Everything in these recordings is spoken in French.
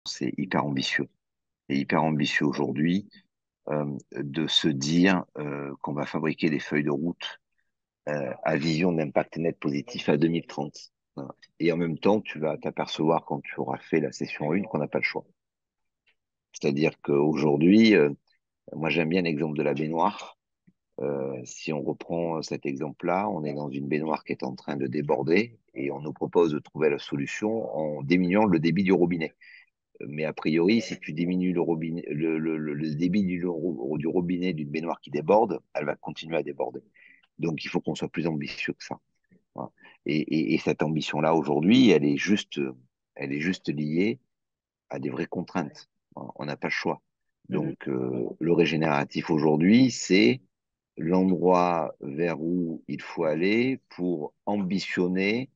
c'est hyper ambitieux. Et hyper ambitieux aujourd'hui de se dire qu'on va fabriquer des feuilles de route à vision d'impact net positif à 2030. Voilà. Et en même temps, tu vas t'apercevoir quand tu auras fait la session 1 qu'on n'a pas le choix. C'est-à-dire qu'aujourd'hui, moi j'aime bien l'exemple de la baignoire. Si on reprend cet exemple-là, on est dans une baignoire qui est en train de déborder et on nous propose de trouver la solution en diminuant le débit du robinet. Mais a priori, si tu diminues le robinet, le débit du robinet d'une baignoire qui déborde, elle va continuer à déborder. Donc, il faut qu'on soit plus ambitieux que ça. Voilà. Et cette ambition-là, aujourd'hui, elle est juste liée à des vraies contraintes. Voilà. On n'a pas le choix. Mhm. Donc, le régénératif aujourd'hui, c'est l'endroit vers où il faut aller pour ambitionner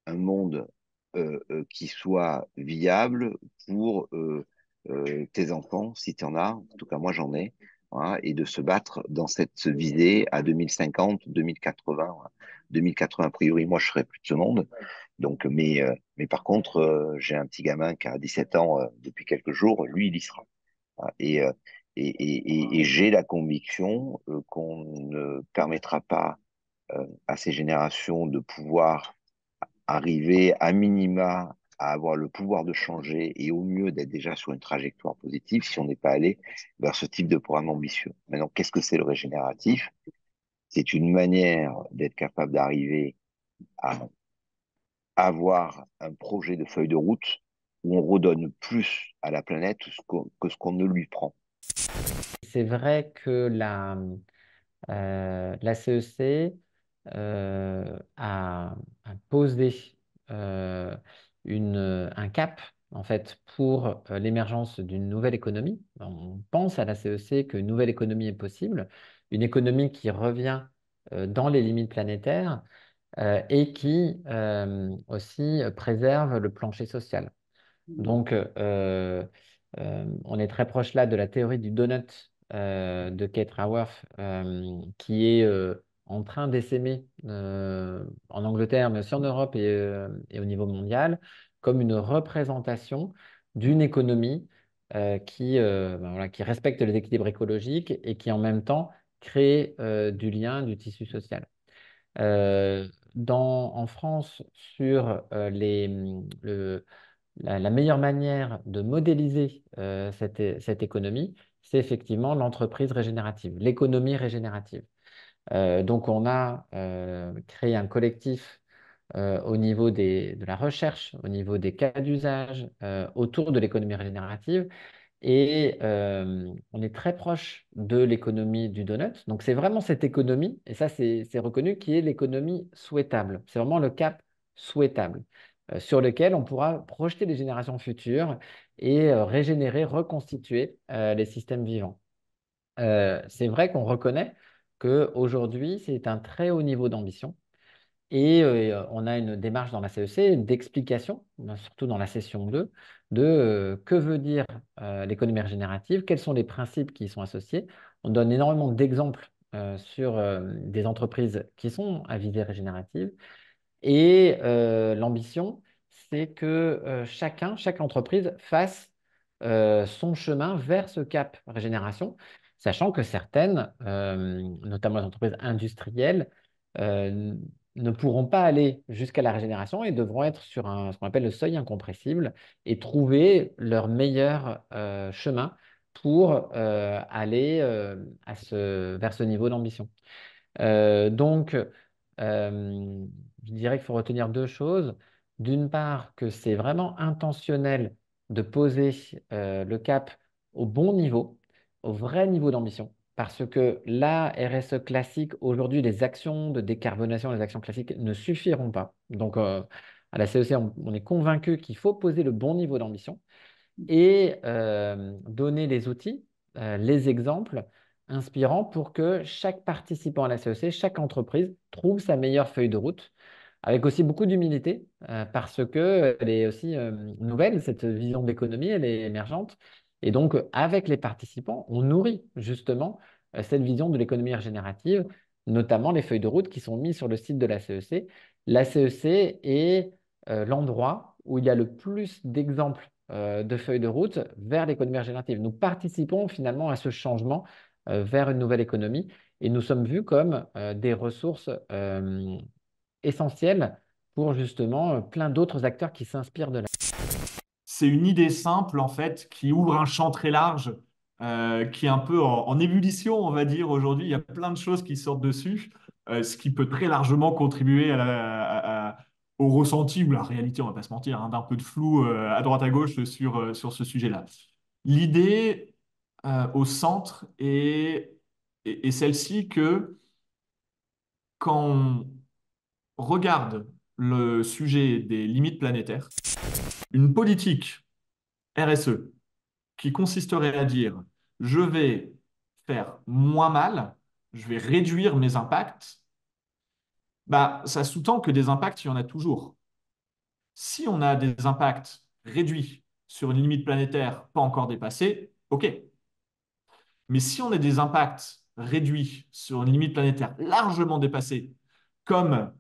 un monde qui soit viable pour tes enfants, si tu en as. En tout cas, moi, j'en ai. Voilà, et de se battre dans cette visée à 2050, 2080. Voilà. 2080, a priori, moi, je serai plus de ce monde. Donc, mais par contre, j'ai un petit gamin qui a 17 ans depuis quelques jours. Lui, il y sera. Voilà. Et j'ai la conviction qu'on ne permettra pas à ces générations de pouvoir arriver à minima à avoir le pouvoir de changer et au mieux d'être déjà sur une trajectoire positive si on n'est pas allé vers ce type de programme ambitieux. Maintenant, qu'est-ce que c'est le régénératif? C'est une manière d'être capable d'arriver à avoir un projet de feuille de route où on redonne plus à la planète que ce qu'on ne lui prend. C'est vrai que la CEC a posé euh, un cap en fait pour l'émergence d'une nouvelle économie. On pense à la CEC qu'une nouvelle économie est possible, une économie qui revient dans les limites planétaires et qui aussi préserve le plancher social. Donc, on est très proche là de la théorie du donut de Kate Raworth, qui est en train d'essaimer en Angleterre, mais aussi en Europe et au niveau mondial, comme une représentation d'une économie ben voilà, qui respecte les équilibres écologiques et qui en même temps crée du lien, du tissu social. Euh, en France, sur la meilleure manière de modéliser cette économie, c'est effectivement l'entreprise régénérative, l'économie régénérative. Donc, on a créé un collectif au niveau de la recherche, au niveau des cas d'usage, autour de l'économie régénérative. Et on est très proche de l'économie du donut. Donc, c'est vraiment cette économie, et ça, c'est reconnu, qui est l'économie souhaitable. C'est vraiment le cap souhaitable sur lequel on pourra projeter les générations futures et régénérer, reconstituer les systèmes vivants. C'est vrai qu'on reconnaît qu'aujourd'hui, c'est un très haut niveau d'ambition. Et on a une démarche dans la CEC d'explication, surtout dans la session 2, de que veut dire l'économie régénérative, quels sont les principes qui y sont associés. On donne énormément d'exemples sur des entreprises qui sont à visée régénérative. Et l'ambition, c'est que chaque entreprise fasse son chemin vers ce cap régénération, sachant que certaines, notamment les entreprises industrielles, euh, ne pourront pas aller jusqu'à la régénération et devront être sur ce qu'on appelle le seuil incompressible et trouver leur meilleur chemin pour aller vers ce niveau d'ambition. Donc, je dirais qu'il faut retenir deux choses. D'une part, que c'est vraiment intentionnel de poser le cap au bon niveau, au vrai niveau d'ambition. Parce que la RSE classique, aujourd'hui, les actions de décarbonation, les actions classiques ne suffiront pas. Donc, à la CEC, on est convaincu qu'il faut poser le bon niveau d'ambition et donner les outils, les exemples inspirants pour que chaque participant à la CEC, chaque entreprise trouve sa meilleure feuille de route, avec aussi beaucoup d'humilité, parce qu'elle est aussi nouvelle, cette vision de l'économie, elle est émergente. Et donc, avec les participants, on nourrit justement cette vision de l'économie régénérative, notamment les feuilles de route qui sont mises sur le site de la CEC. La CEC est l'endroit où il y a le plus d'exemples de feuille de route vers l'économie régénérative. Nous participons finalement à ce changement vers une nouvelle économie et nous sommes vus comme des ressources essentielles pour justement plein d'autres acteurs qui s'inspirent de la. C'est une idée simple, en fait, qui ouvre un champ très large, qui est un peu en ébullition, on va dire, aujourd'hui. Il y a plein de choses qui sortent dessus, ce qui peut très largement contribuer au ressenti ou la réalité, on va pas se mentir, hein, d'un peu de flou à droite à gauche sur ce sujet-là. L'idée au centre est celle-ci que quand on regarde le sujet des limites planétaires, une politique RSE qui consisterait à dire, je vais faire moins mal, je vais réduire mes impacts, bah, ça sous-tend que des impacts, il y en a toujours. Si on a des impacts réduits sur une limite planétaire pas encore dépassée, OK. Mais si on a des impacts réduits sur une limite planétaire largement dépassée, comme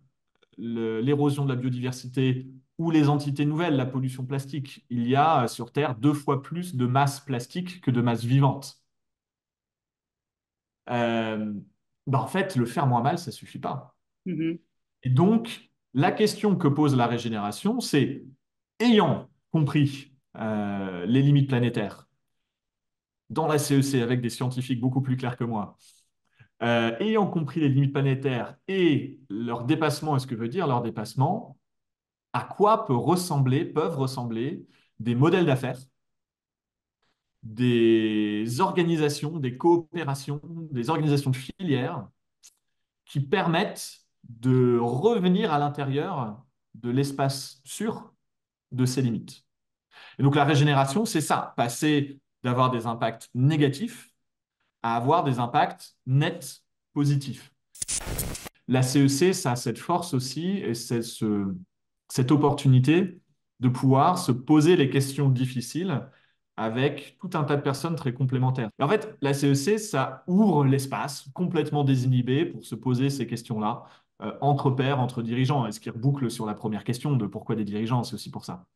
l'érosion de la biodiversité ou les entités nouvelles, la pollution plastique, il y a sur Terre 2 fois plus de masse plastique que de masse vivante. euh, bah, en fait, le faire moins mal, ça suffit pas. Mhm. Et donc, la question que pose la régénération, c'est, ayant compris les limites planétaires dans la CEC avec des scientifiques beaucoup plus clairs que moi, ayant compris les limites planétaires et leur dépassement, et ce que veut dire leur dépassement, à quoi peuvent ressembler des modèles d'affaires, des organisations, des coopérations, des organisations de filières qui permettent de revenir à l'intérieur de l'espace sûr de ces limites. Et donc la régénération, c'est ça, passer d'avoir des impacts négatifs à avoir des impacts nets positifs. La CEC, ça a cette force aussi et c'est cette opportunité de pouvoir se poser les questions difficiles avec tout un tas de personnes très complémentaires. Et en fait, la CEC, ça ouvre l'espace complètement désinhibé pour se poser ces questions-là entre pairs, entre dirigeants. Et ce qui reboucle sur la première question de pourquoi des dirigeants, c'est aussi pour ça.